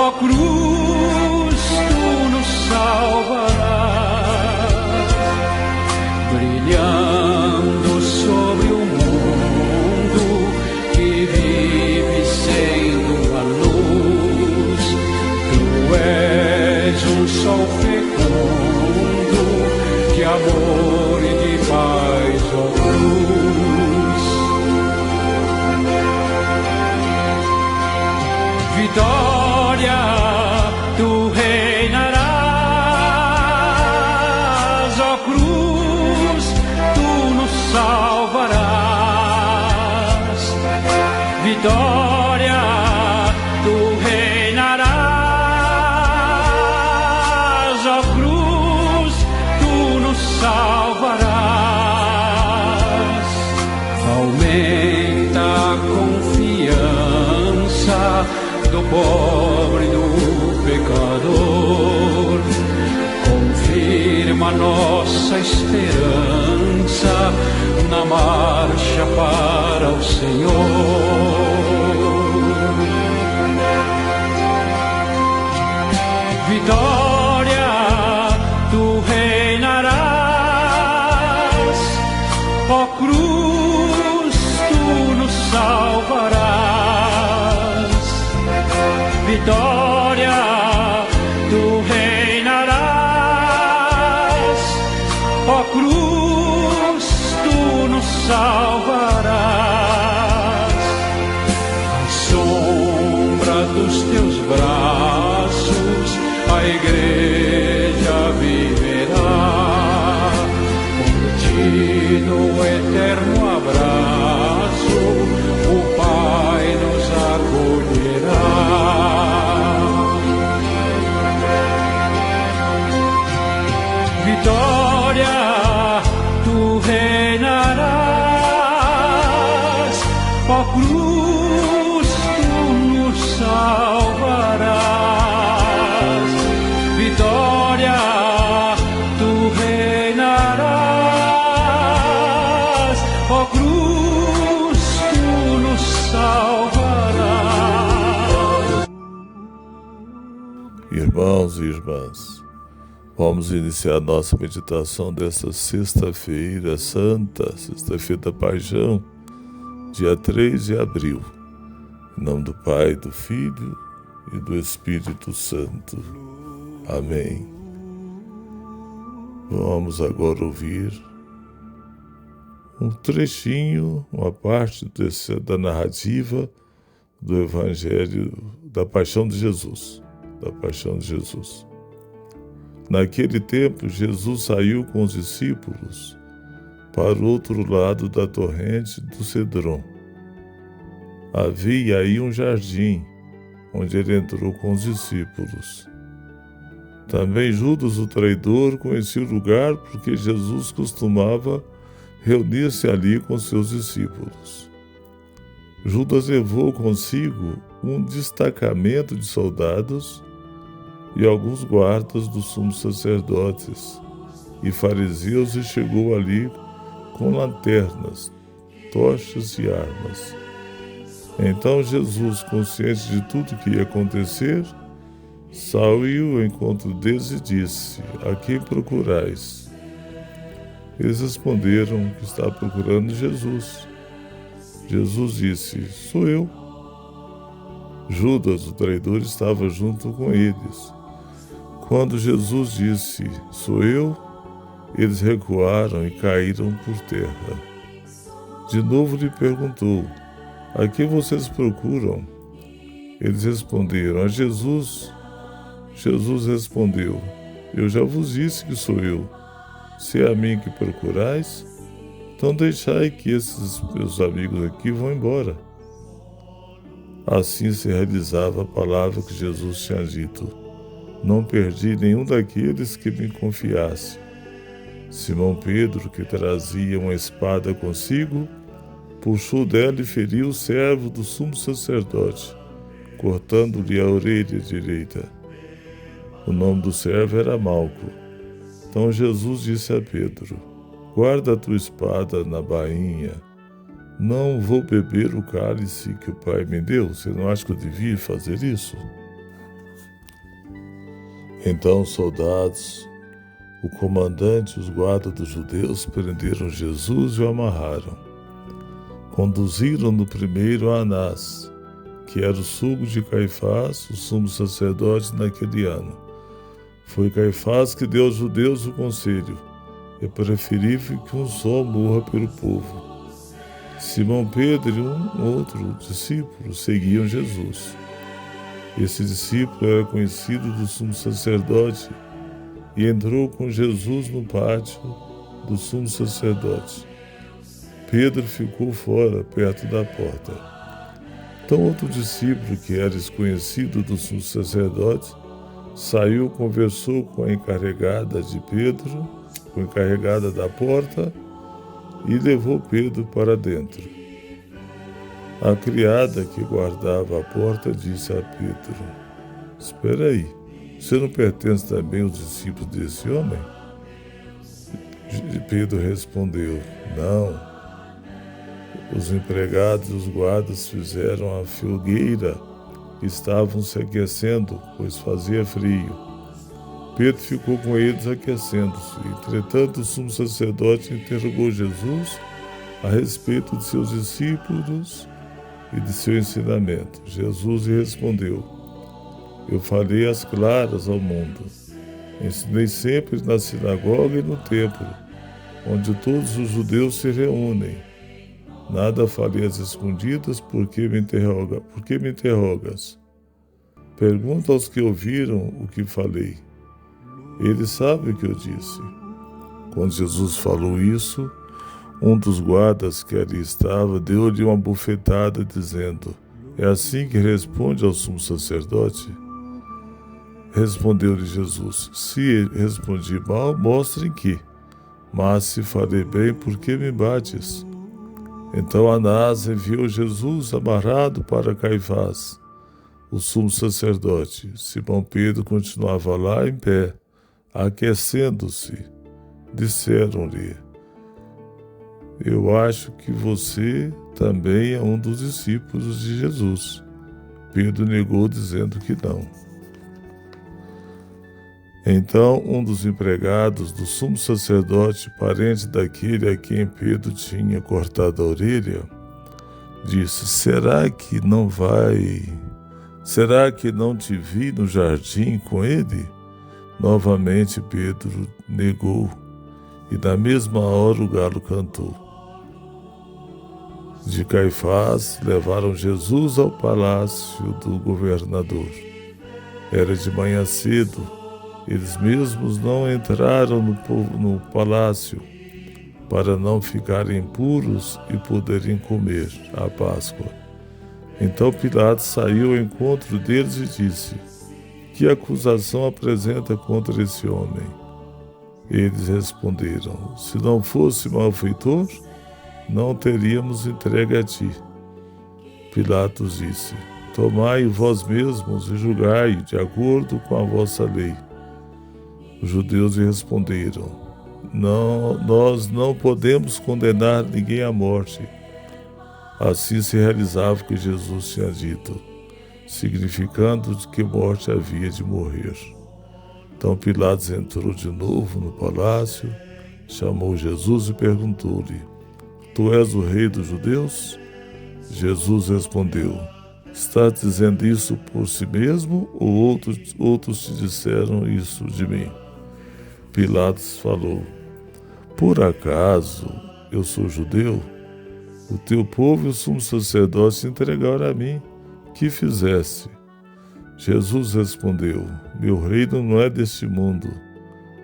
Ó cruz, tu nos salvarás, brilhando sobre o mundo que vive sendo a luz. Tu és um sol fecundo, de amor e de paz, ó cruz. Vitória, tu reinarás, ó cruz, tu nos salvarás. Vitória, tu reinarás, ó cruz, tu nos salvarás. Aumenta a confiança do pobre e do pecador, confirma nossa esperança na marcha para o Senhor. Vitória, tu reinarás, ó cruz, tu nos salvarás. Vitória, tu reinarás, ó cruz, tu nos salvarás. À sombra dos teus braços, a igreja viverá, por ti no eterno abraço, o Pai nos acolherá. Vitória, tu reinarás, ó cruz, tu nos salvarás. Vitória, tu reinarás, ó cruz, tu nos salvarás. Irmãos e irmãs, vamos iniciar nossa meditação desta sexta-feira santa, sexta-feira da Paixão, dia 3 de abril. Em nome do Pai, do Filho e do Espírito Santo. Amém. Vamos agora ouvir um trechinho, uma parte da narrativa do Evangelho da Paixão de Jesus. Da Paixão de Jesus. Naquele tempo, Jesus saiu com os discípulos para o outro lado da torrente do Cedron. Havia aí um jardim, onde ele entrou com os discípulos. Também Judas, o traidor, conhecia o lugar porque Jesus costumava reunir-se ali com seus discípulos. Judas levou consigo um destacamento de soldados e alguns guardas dos sumos sacerdotes e fariseus, e chegou ali com lanternas, tochas e armas. Então Jesus, consciente de tudo que ia acontecer, saiu ao encontro deles e disse: A quem procurais? Eles responderam que estava procurando Jesus. Jesus disse: Sou eu. Judas, o traidor, estava junto com eles. Quando Jesus disse: Sou eu, eles recuaram e caíram por terra. De novo lhe perguntou: A quem vocês procuram? Eles responderam: A Jesus. Jesus respondeu: Eu já vos disse que sou eu. Se é a mim que procurais, então deixai que esses meus amigos aqui vão embora. Assim se realizava a palavra que Jesus tinha dito: Não perdi nenhum daqueles que me confiasse. Simão Pedro, que trazia uma espada consigo, puxou dela e feriu o servo do sumo sacerdote, cortando-lhe a orelha direita. O nome do servo era Malco. Então Jesus disse a Pedro: Guarda a tua espada na bainha. Não vou beber o cálice que o Pai me deu. Você não acha que eu devia fazer isso? Então os soldados, o comandante e os guardas dos judeus prenderam Jesus e o amarraram. Conduziram-no primeiro a Anás, que era o sogro de Caifás, o sumo sacerdote naquele ano. Foi Caifás que deu aos judeus o conselho: é preferível que um só morra pelo povo. Simão Pedro e um outro discípulo seguiam Jesus. Esse discípulo era conhecido do sumo sacerdote e entrou com Jesus no pátio do sumo sacerdote. Pedro ficou fora, perto da porta. Então outro discípulo, que era desconhecido do sumo sacerdote, saiu, conversou com a encarregada de Pedro, com a encarregada da porta, e levou Pedro para dentro. A criada que guardava a porta disse a Pedro: espera aí, você não pertence também aos discípulos desse homem? Pedro respondeu: não. Os empregados e os guardas fizeram a fogueira e estavam se aquecendo, pois fazia frio. Pedro ficou com eles aquecendo-se. Entretanto, o sumo sacerdote interrogou Jesus a respeito de seus discípulos e de seu ensinamento. Jesus lhe respondeu: eu falei às claras ao mundo. Ensinei sempre na sinagoga e no templo, onde todos os judeus se reúnem. Nada falei às escondidas, por que me interrogas? Pergunta aos que ouviram o que falei. Eles sabem o que eu disse. Quando Jesus falou isso, um dos guardas que ali estava deu-lhe uma bufetada, dizendo: é assim que responde ao sumo sacerdote? Respondeu-lhe Jesus: se respondi mal, mostre em que. Mas se falei bem, por que me bates? Então Anás enviou Jesus amarrado para Caifás, o sumo sacerdote. Simão Pedro continuava lá em pé, aquecendo-se. Disseram-lhe: eu acho que você também é um dos discípulos de Jesus. Pedro negou, dizendo que não. Então um dos empregados do sumo sacerdote, parente daquele a quem Pedro tinha cortado a orelha, disse: será que não te vi no jardim com ele? Novamente Pedro negou, e na mesma hora o galo cantou. De Caifás levaram Jesus ao palácio do governador. Era de manhã cedo. Eles mesmos não entraram no palácio para não ficarem impuros e poderem comer a Páscoa. Então Pilatos saiu ao encontro deles e disse: que acusação apresenta contra esse homem? Eles responderam: se não fosse malfeitor, não teríamos entregue a ti. Pilatos disse: tomai vós mesmos e julgai de acordo com a vossa lei. Os judeus lhe responderam: nós não podemos condenar ninguém à morte. Assim se realizava o que Jesus tinha dito, significando que morte havia de morrer. Então Pilatos entrou de novo no palácio, chamou Jesus e perguntou-lhe: tu és o rei dos judeus? Jesus respondeu: estás dizendo isso por si mesmo, ou outros te disseram isso de mim? Pilatos falou: por acaso eu sou judeu? O teu povo e o sumo sacerdote se entregaram a mim. Que fizeste? Jesus respondeu: meu reino não é deste mundo.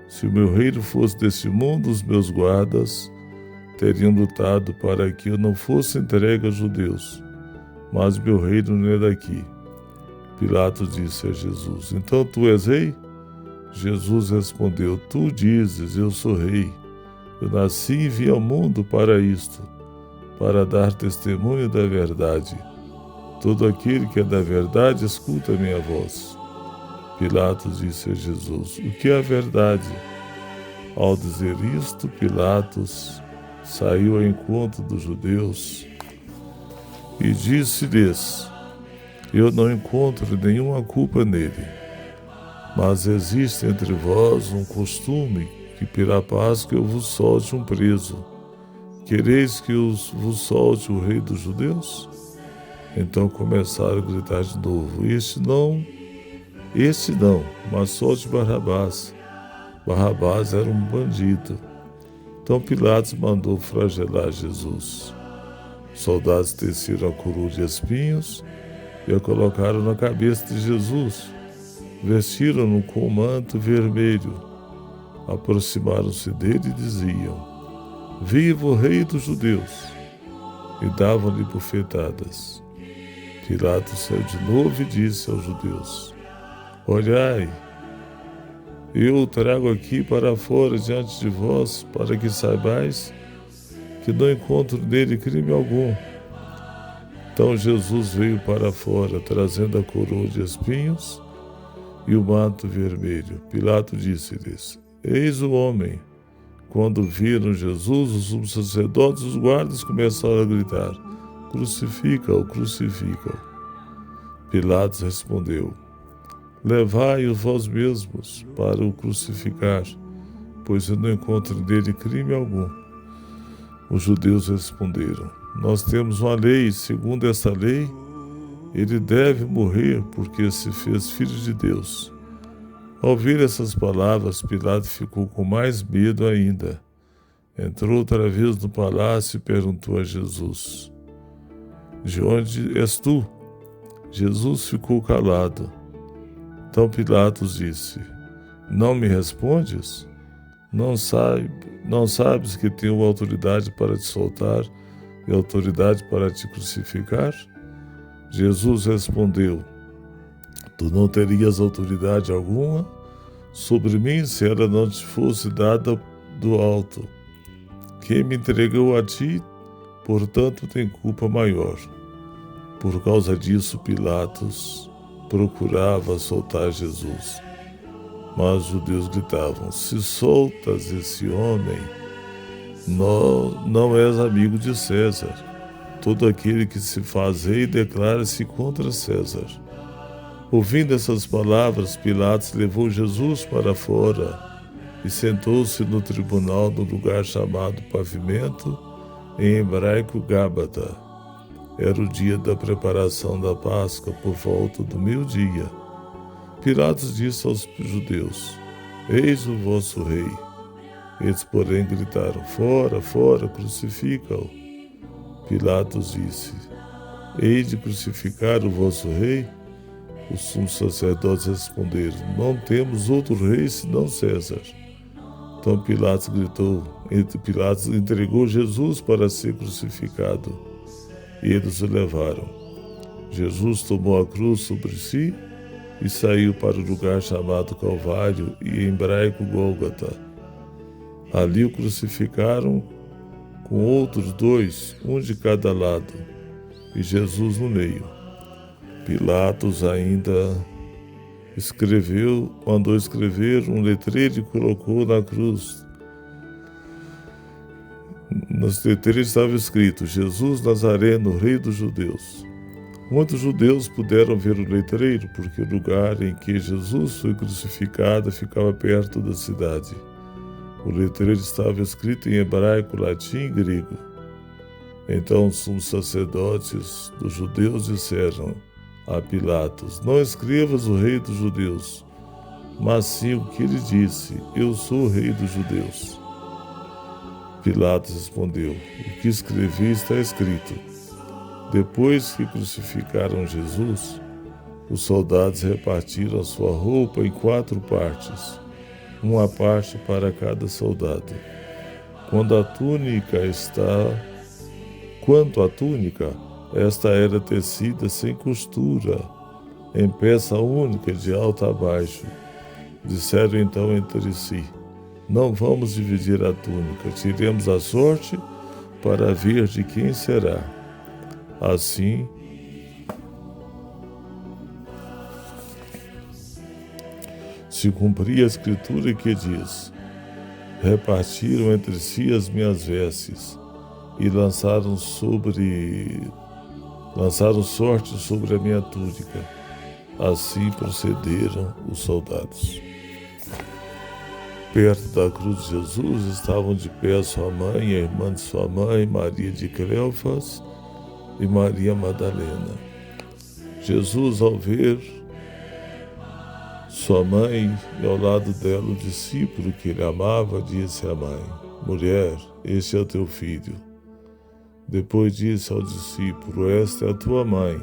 Se o meu reino fosse deste mundo, os meus guardas teriam lutado para que eu não fosse entregue aos judeus. Mas meu reino não é daqui. Pilatos disse a Jesus: então tu és rei? Jesus respondeu: tu dizes, eu sou rei. Eu nasci e vim ao mundo para isto, para dar testemunho da verdade. Todo aquele que é da verdade escuta a minha voz. Pilatos disse a Jesus: o que é a verdade? Ao dizer isto, Pilatos saiu ao encontro dos judeus e disse-lhes: eu não encontro nenhuma culpa nele. Mas existe entre vós um costume que pela Páscoa eu vos solte um preso. Quereis que vos solte o rei dos judeus? Então começaram a gritar de novo: Este não, mas solte Barrabás. Barrabás era um bandido. Então Pilatos mandou flagelar Jesus. Os soldados teceram a coroa de espinhos e a colocaram na cabeça de Jesus. Vestiram-no com um manto vermelho. Aproximaram-se dele e diziam: Viva o rei dos judeus! E davam-lhe bofetadas. Pilatos saiu de novo e disse aos judeus: Olhai, eu o trago aqui para fora diante de vós, para que saibais que não encontro nele crime algum. Então Jesus veio para fora, trazendo a coroa de espinhos e o manto vermelho. Pilatos disse-lhes: Eis o homem. Quando viram Jesus, os sumos sacerdotes e os guardas começaram a gritar: Crucifica-o, crucifica-o. Pilatos respondeu: Levai-o vós mesmos para o crucificar, pois eu não encontro nele crime algum. Os judeus responderam: Nós temos uma lei, segundo essa lei, ele deve morrer porque se fez filho de Deus. Ao ouvir essas palavras, Pilatos ficou com mais medo ainda. Entrou outra vez no palácio e perguntou a Jesus: De onde és tu? Jesus ficou calado. Então Pilatos disse: Não me respondes? Não sabes que tenho autoridade para te soltar e autoridade para te crucificar? Jesus respondeu: Tu não terias autoridade alguma sobre mim se ela não te fosse dada do alto. Quem me entregou a ti, portanto, tem culpa maior. Por causa disso, Pilatos procurava soltar Jesus. Mas os judeus gritavam: Se soltas esse homem, não és amigo de César. Todo aquele que se faz rei declara-se contra César. Ouvindo essas palavras, Pilatos levou Jesus para fora e sentou-se no tribunal no lugar chamado Pavimento, em hebraico Gábata. Era o dia da preparação da Páscoa, por volta do meio-dia. Pilatos disse aos judeus: Eis o vosso rei. Eles, porém, gritaram: Fora, fora, crucifica-o. Pilatos disse: Hei de crucificar o vosso rei? Os sumos sacerdotes responderam: Não temos outro rei senão César. Então Pilatos entregou Jesus para ser crucificado. E eles o levaram. Jesus tomou a cruz sobre si e saiu para o lugar chamado Calvário, e em hebraico Gólgota. Ali o crucificaram com outros dois, um de cada lado, e Jesus no meio. Pilatos ainda mandou escrever um letreiro e colocou na cruz. Nos letreiros estava escrito: Jesus Nazareno, Rei dos Judeus. Muitos judeus puderam ver o letreiro, porque o lugar em que Jesus foi crucificado ficava perto da cidade. O letreiro estava escrito em hebraico, latim e grego. Então os sumos sacerdotes dos judeus disseram a Pilatos: Não escrevas o Rei dos Judeus, mas sim o que ele disse: Eu sou o Rei dos Judeus. Pilatos respondeu: O que escrevi está escrito. Depois que crucificaram Jesus, os soldados repartiram a sua roupa em 4 partes, uma parte para cada soldado. Quanto à túnica, esta era tecida sem costura, em peça única de alto a baixo. Disseram então entre si: Não vamos dividir a túnica, tiremos a sorte para ver de quem será. Assim, se cumpria a escritura que diz: Repartiram entre si as minhas vestes e lançaram sorte sobre a minha túnica. Assim procederam os soldados. Perto da cruz de Jesus estavam de pé sua mãe, a irmã de sua mãe, Maria de Cleofas e Maria Madalena. Jesus, ao ver sua mãe e ao lado dela o discípulo que ele amava, disse à mãe: Mulher, este é o teu filho. Depois disse ao discípulo: Esta é a tua mãe.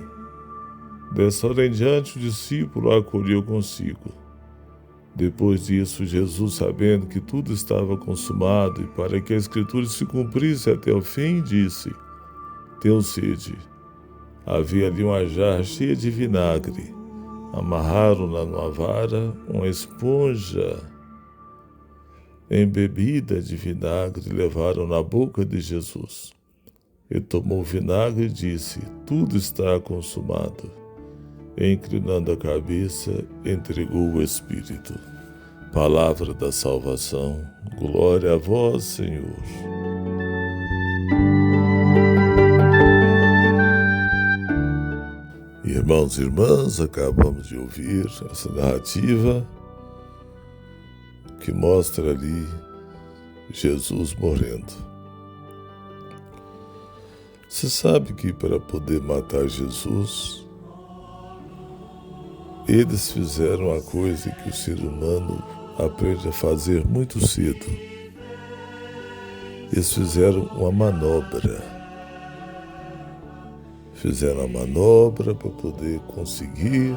Dessa hora em diante o discípulo a acolheu consigo. Depois disso, Jesus, sabendo que tudo estava consumado e para que a Escritura se cumprisse até o fim, disse: Tenho sede. Havia ali uma jarra cheia de vinagre. Amarraram-na numa vara, uma esponja embebida de vinagre e levaram na boca de Jesus. Ele tomou o vinagre e disse: Tudo está consumado. E, inclinando a cabeça, entregou o Espírito. Palavra da salvação. Glória a vós, Senhor. Irmãos e irmãs, acabamos de ouvir essa narrativa que mostra ali Jesus morrendo. Você sabe que para poder matar Jesus, eles fizeram uma coisa que o ser humano aprende a fazer muito cedo. Eles fizeram uma manobra. Fizeram a manobra para poder conseguir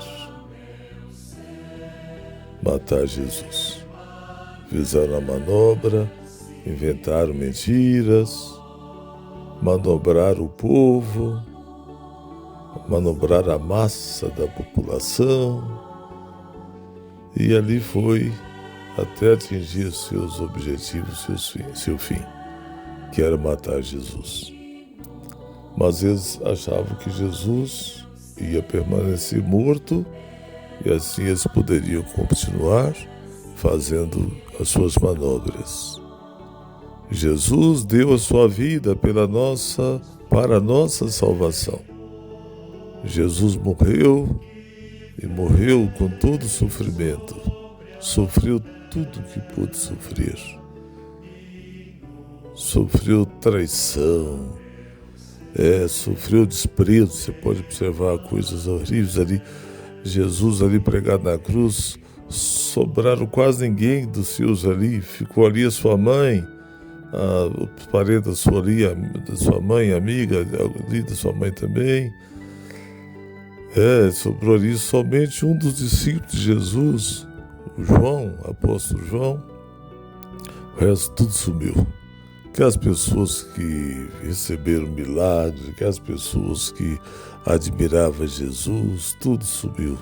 matar Jesus. Fizeram a manobra, inventaram mentiras, manobraram o povo, manobraram a massa da população, e ali foi até atingir seus objetivos, seu fim, que era matar Jesus. Mas eles achavam que Jesus ia permanecer morto e assim eles poderiam continuar fazendo as suas manobras. Jesus deu a sua vida para a nossa salvação. Jesus morreu e morreu com todo o sofrimento. Sofreu tudo que pôde sofrer. Sofreu traição, sofreu desprezo. Você pode observar coisas horríveis ali. Jesus ali pregado na cruz, sobraram quase ninguém dos seus ali. Ficou ali a sua mãe, os parentes da sua, ali, da sua mãe, amiga ali da sua mãe também. Sobrou ali somente um dos discípulos de Jesus, o João, o apóstolo João. O resto tudo sumiu. Aquelas pessoas que receberam milagres, aquelas pessoas que admiravam Jesus, tudo sumiu.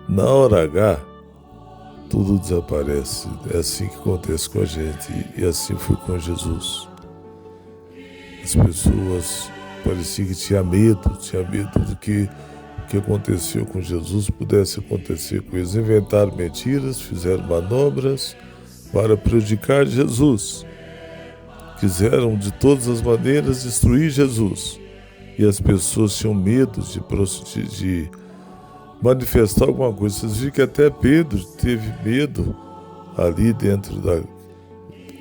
Na hora H, tudo desaparece. É assim que acontece com a gente, e assim foi com Jesus. As pessoas pareciam que tinham medo de que o que aconteceu com Jesus pudesse acontecer com eles. Inventaram mentiras, fizeram manobras para prejudicar Jesus. Quiseram de todas as maneiras destruir Jesus. E as pessoas tinham medo de manifestar alguma coisa. Vocês viram que até Pedro teve medo ali dentro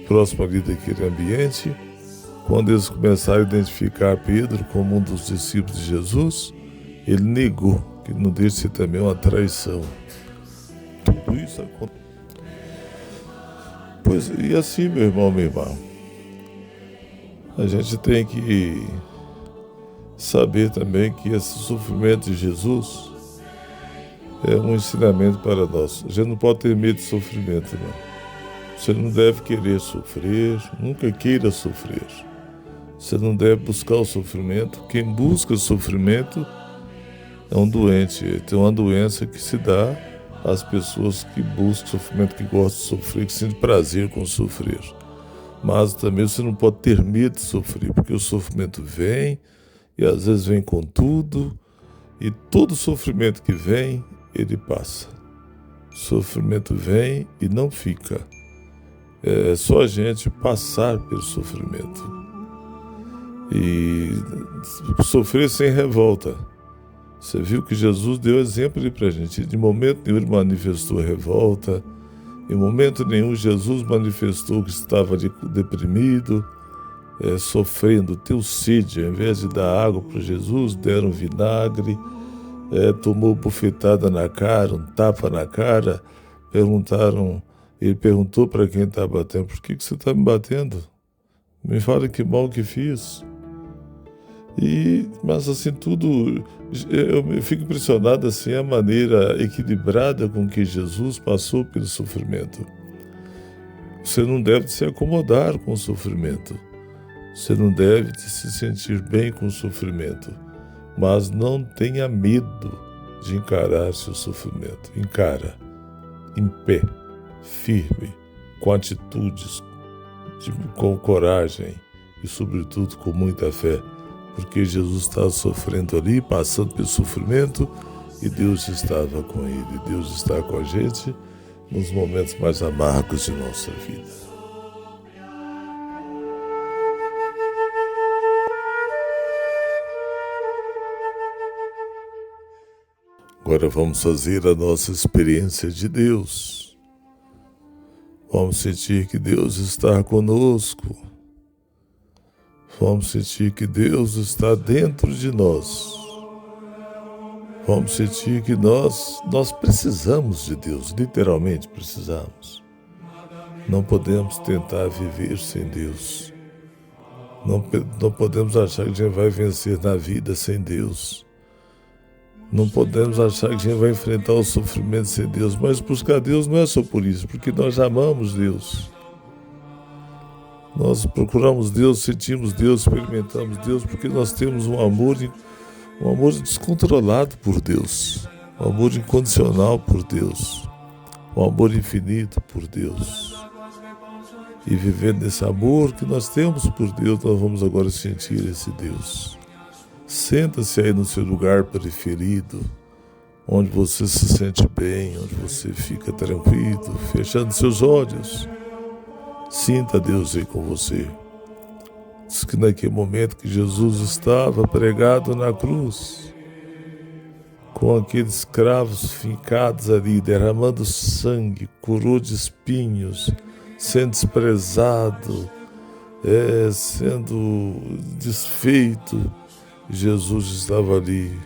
próximo ali daquele ambiente. Quando eles começaram a identificar Pedro como um dos discípulos de Jesus, ele negou, que não deixa de ser também uma traição. Tudo isso acontece. Pois, e assim, meu irmão, minha irmã, a gente tem que saber também que esse sofrimento de Jesus é um ensinamento para nós. A gente não pode ter medo de sofrimento, não. Você não deve querer sofrer, nunca queira sofrer. Você não deve buscar o sofrimento. Quem busca o sofrimento é um doente. Tem uma doença que se dá às pessoas que buscam sofrimento, que gostam de sofrer, que sentem prazer com sofrer. Mas também você não pode ter medo de sofrer, porque o sofrimento vem, e às vezes vem com tudo, e todo sofrimento que vem, ele passa. O sofrimento vem e não fica. É só a gente passar pelo sofrimento. E sofrer sem revolta. Você viu que Jesus deu exemplo ali para a gente. De momento nenhum ele manifestou revolta. Em momento nenhum Jesus manifestou que estava deprimido, sofrendo, teu sede. Ao invés de dar água para Jesus, deram vinagre, tomou bufetada na cara, um tapa na cara. Ele perguntou para quem estava batendo: por que você está me batendo? Me fala que mal que fiz. Mas assim, tudo, eu fico impressionado assim, a maneira equilibrada com que Jesus passou pelo sofrimento. Você não deve se acomodar com o sofrimento. Você não deve se sentir bem com o sofrimento. Mas não tenha medo de encarar seu sofrimento. Encara, em pé, firme, com atitudes, com coragem e, sobretudo, com muita fé. Porque Jesus estava sofrendo ali, passando pelo sofrimento, e Deus estava com ele. Deus está com a gente nos momentos mais amargos de nossa vida. Agora vamos fazer a nossa experiência de Deus. Vamos sentir que Deus está conosco. Vamos sentir que Deus está dentro de nós. Vamos sentir que nós precisamos de Deus, literalmente precisamos. Não podemos tentar viver sem Deus. Não podemos achar que a gente vai vencer na vida sem Deus. Não podemos achar que a gente vai enfrentar o sofrimento sem Deus. Mas buscar Deus não é só por isso, porque nós amamos Deus. Nós procuramos Deus, sentimos Deus, experimentamos Deus, porque nós temos um amor descontrolado por Deus, um amor incondicional por Deus, um amor infinito por Deus. E vivendo nesse amor que nós temos por Deus, nós vamos agora sentir esse Deus. Senta-se aí no seu lugar preferido, onde você se sente bem, onde você fica tranquilo, fechando seus olhos. Sinta Deus aí com você. Diz que naquele momento que Jesus estava pregado na cruz, com aqueles cravos fincados ali, derramando sangue, coroa de espinhos, sendo desprezado, sendo desfeito, Jesus estava ali,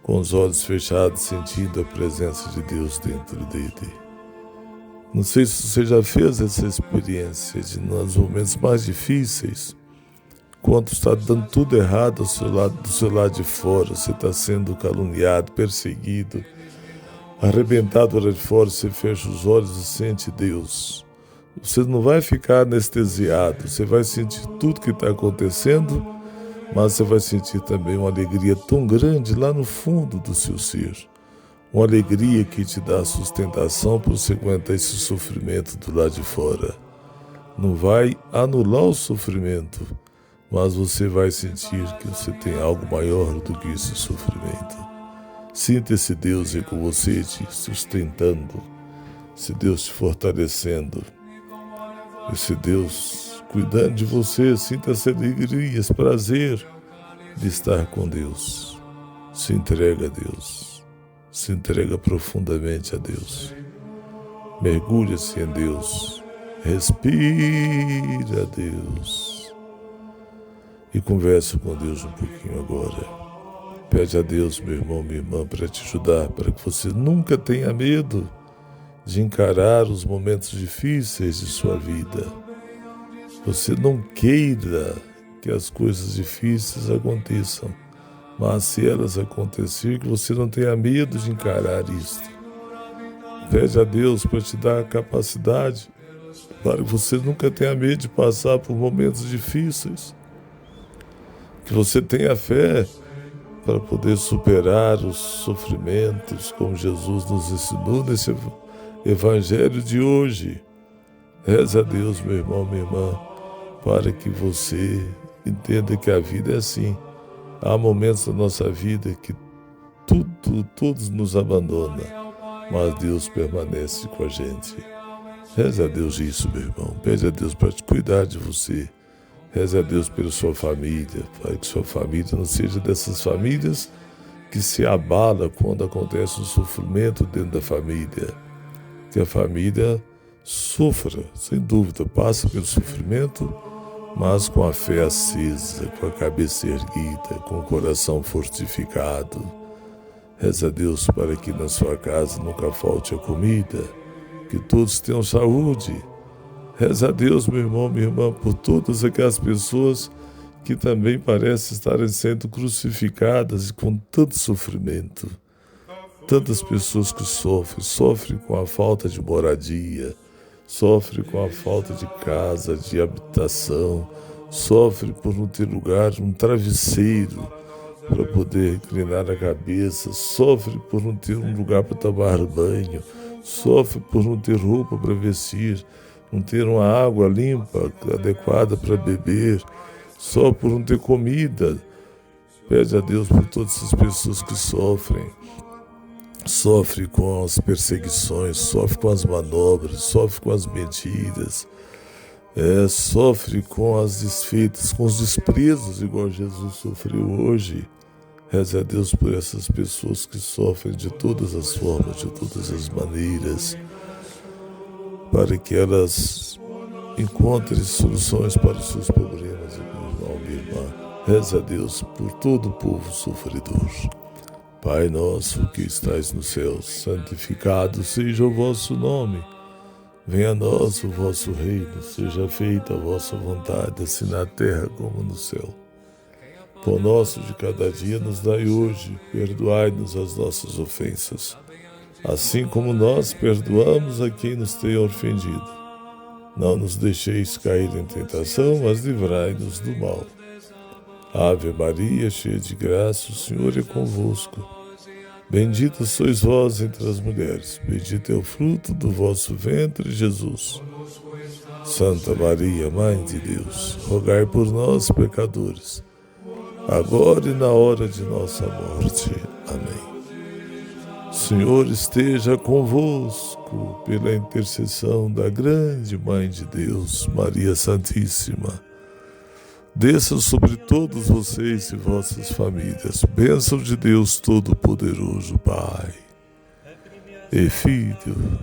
com os olhos fechados, sentindo a presença de Deus dentro dele. Não sei se você já fez essa experiência de, nos momentos mais difíceis, quando está dando tudo errado do seu lado de fora, você está sendo caluniado, perseguido, arrebentado lá de fora, você fecha os olhos e sente Deus. Você não vai ficar anestesiado, você vai sentir tudo que está acontecendo, mas você vai sentir também uma alegria tão grande lá no fundo do seu ser. Uma alegria que te dá sustentação para você aguentar esse sofrimento do lado de fora. Não vai anular o sofrimento, mas você vai sentir que você tem algo maior do que esse sofrimento. Sinta esse Deus aí com você, te sustentando, esse Deus te fortalecendo, esse Deus cuidando de você. Sinta essa alegria, esse prazer de estar com Deus. Se entrega a Deus. Se entrega profundamente a Deus. Mergulha-se em Deus. Respira a Deus. E conversa com Deus um pouquinho agora. Pede a Deus, meu irmão, minha irmã, para te ajudar, para que você nunca tenha medo de encarar os momentos difíceis de sua vida. Você não queira que as coisas difíceis aconteçam, mas se elas acontecerem, que você não tenha medo de encarar isto. Pede a Deus para te dar a capacidade, para que você nunca tenha medo de passar por momentos difíceis. Que você tenha fé para poder superar os sofrimentos, como Jesus nos ensinou nesse evangelho de hoje. Reze a Deus, meu irmão, minha irmã, para que você entenda que a vida é assim. Há momentos da nossa vida que todos nos abandonam, mas Deus permanece com a gente. Reze a Deus isso, meu irmão. Pede a Deus para te cuidar de você. Reze a Deus pela sua família, para que sua família não seja dessas famílias que se abala quando acontece um sofrimento dentro da família. Que a família sofra, sem dúvida, passa pelo sofrimento, mas com a fé acesa, com a cabeça erguida, com o coração fortificado. Reza a Deus para que na sua casa nunca falte a comida, que todos tenham saúde. Reza a Deus, meu irmão, minha irmã, por todas aquelas pessoas que também parecem estarem sendo crucificadas e com tanto sofrimento. Tantas pessoas que sofrem com a falta de moradia, sofrem com a falta de casa, de habitação, sofrem por não ter lugar, um travesseiro para poder reclinar a cabeça, sofrem por não ter um lugar para tomar banho, sofrem por não ter roupa para vestir, não ter uma água limpa, adequada para beber, só por não ter comida. Pede a Deus por todas essas pessoas que sofrem com as perseguições, sofre com as manobras, sofre com as mentiras, sofre com as desfeitas, com os desprezos, igual Jesus sofreu hoje. Reze a Deus por essas pessoas que sofrem de todas as formas, de todas as maneiras, para que elas encontrem soluções para os seus problemas, meu irmão, minha irmã. Reze a Deus por todo o povo sofredor. Pai nosso que estais no céu, santificado seja o vosso nome. Venha a nós o vosso reino, seja feita a vossa vontade, assim na terra como no céu. Pão nosso de cada dia nos dai hoje, perdoai-nos as nossas ofensas, assim como nós perdoamos a quem nos tem ofendido. Não nos deixeis cair em tentação, mas livrai-nos do mal. Ave Maria, cheia de graça, o Senhor é convosco. Bendita sois vós entre as mulheres, bendito é o fruto do vosso ventre, Jesus. Santa Maria, Mãe de Deus, rogai por nós, pecadores, agora e na hora de nossa morte. Amém. O Senhor esteja convosco, pela intercessão da grande Mãe de Deus, Maria Santíssima. Desça sobre todos vocês e vossas famílias, bênção de Deus Todo-Poderoso, Pai, e Filho,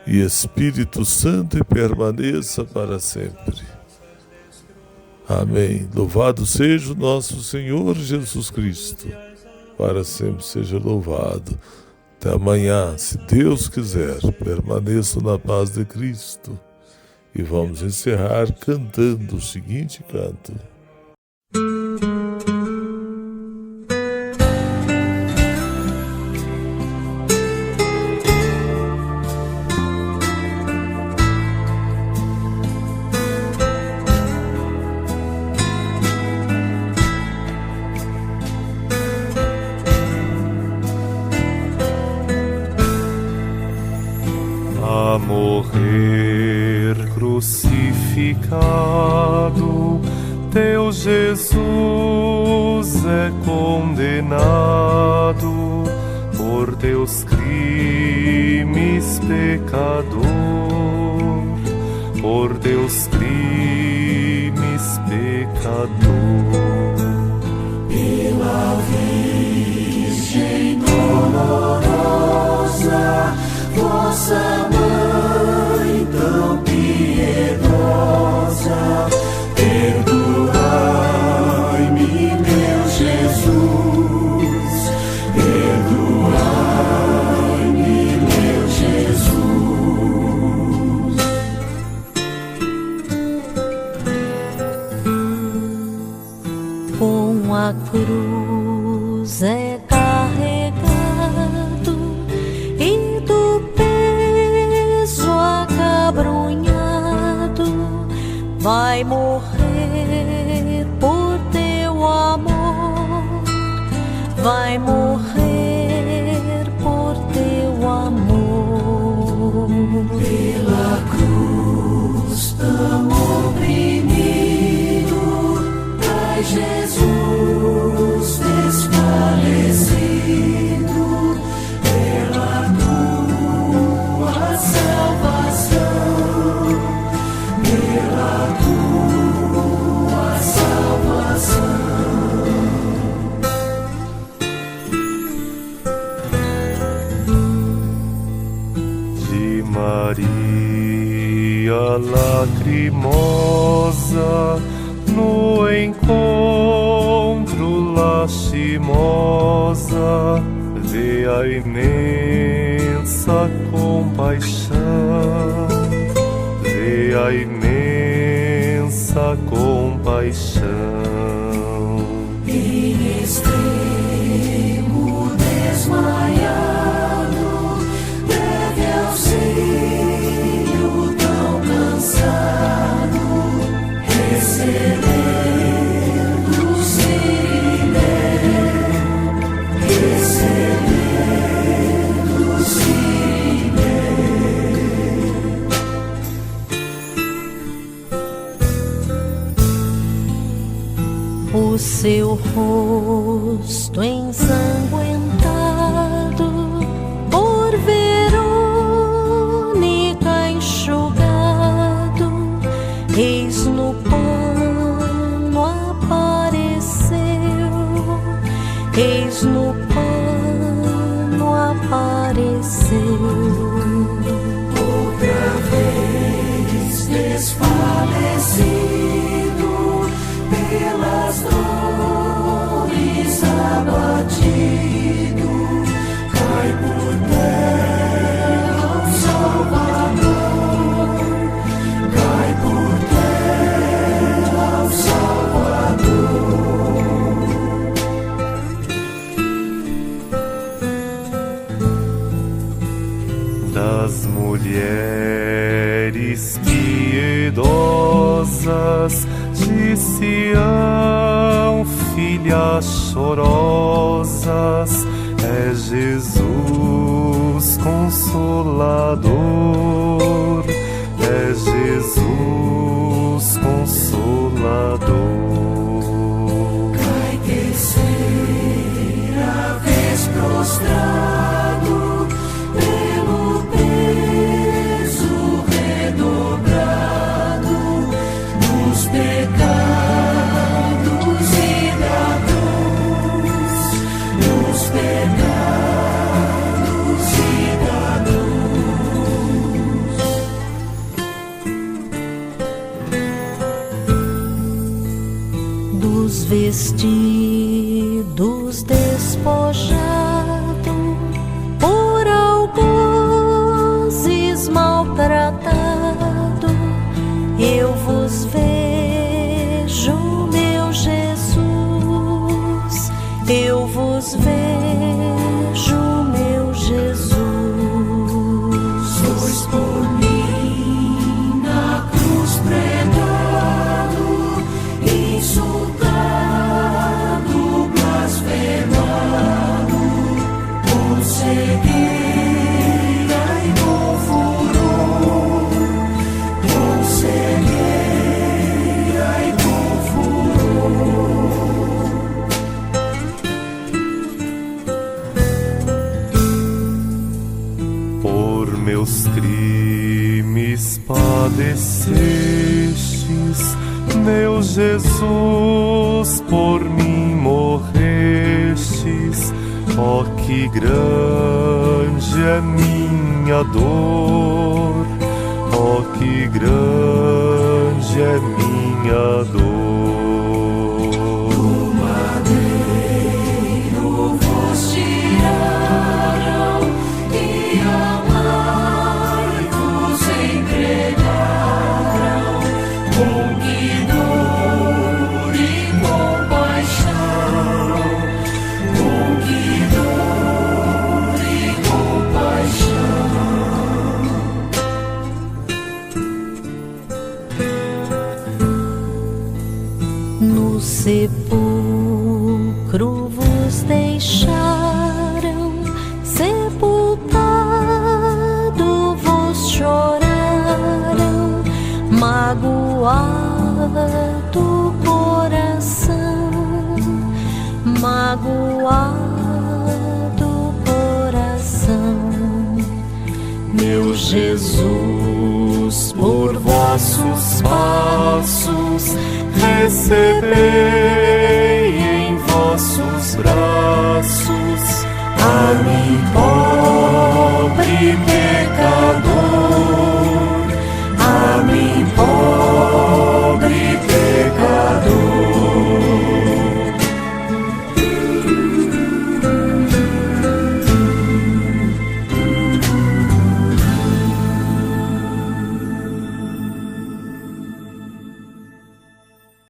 e Espírito Santo, e permaneça para sempre. Amém. Louvado seja o nosso Senhor Jesus Cristo, para sempre seja louvado. Até amanhã, se Deus quiser, permaneça na paz de Cristo. E vamos encerrar cantando o seguinte canto. A morrer crucificado, teu Jesus é condenado por teus crimes, pecador, por teus crimes, pecador. Pela Virgem dolorosa, vossa mãe tão piedosa, perdoai-me, meu Jesus, perdoai-me, meu Jesus. Com a cruz é carregada Maria lacrimosa, no encontro lastimosa, vê a imensa compaixão, vê a imensa compaixão. Em extremo desmaiado, deve auxílio tão cansado, receber do Sirineu, receber do Sirineu. O seu rosto ensanguentado, por Verônica enxugado, eis no pano apareceu, eis no pano apareceu. Outra vez desfalecido, pelas dores abatido, cai por terra o Salvador, cai por terra o Salvador. Das mulheres piedosas de Sião, filhas chorosas, é Jesus Consolador, é Jesus Consolador. Cai terceira vez prostrado, pelo peso redobrado dos pecados e da cruz, dos pecados e da cruz. Dos vestidos despojado, por algozes maltratado, eu vos vejo, meu Jesus, eu vos vejo, meu Jesus. Sois por mim na cruz pregado, insultado, blasfemado, com cegueira e com furor, com cegueira e com furor. Por meus crimes padecestes, meu Jesus, por mim morrestes. Ó, que grande é minha dor, ó, que grande é minha dor. Do madeiro vos tiraram e amai-vos entregaram, com que dor e compaixão, com que dor e compaixão. No sepulcro vos deixaram, sepultado vos choraram, magoado coração, magoado coração. Meu Jesus, por vossos passos recebei em vossos braços a mim pobre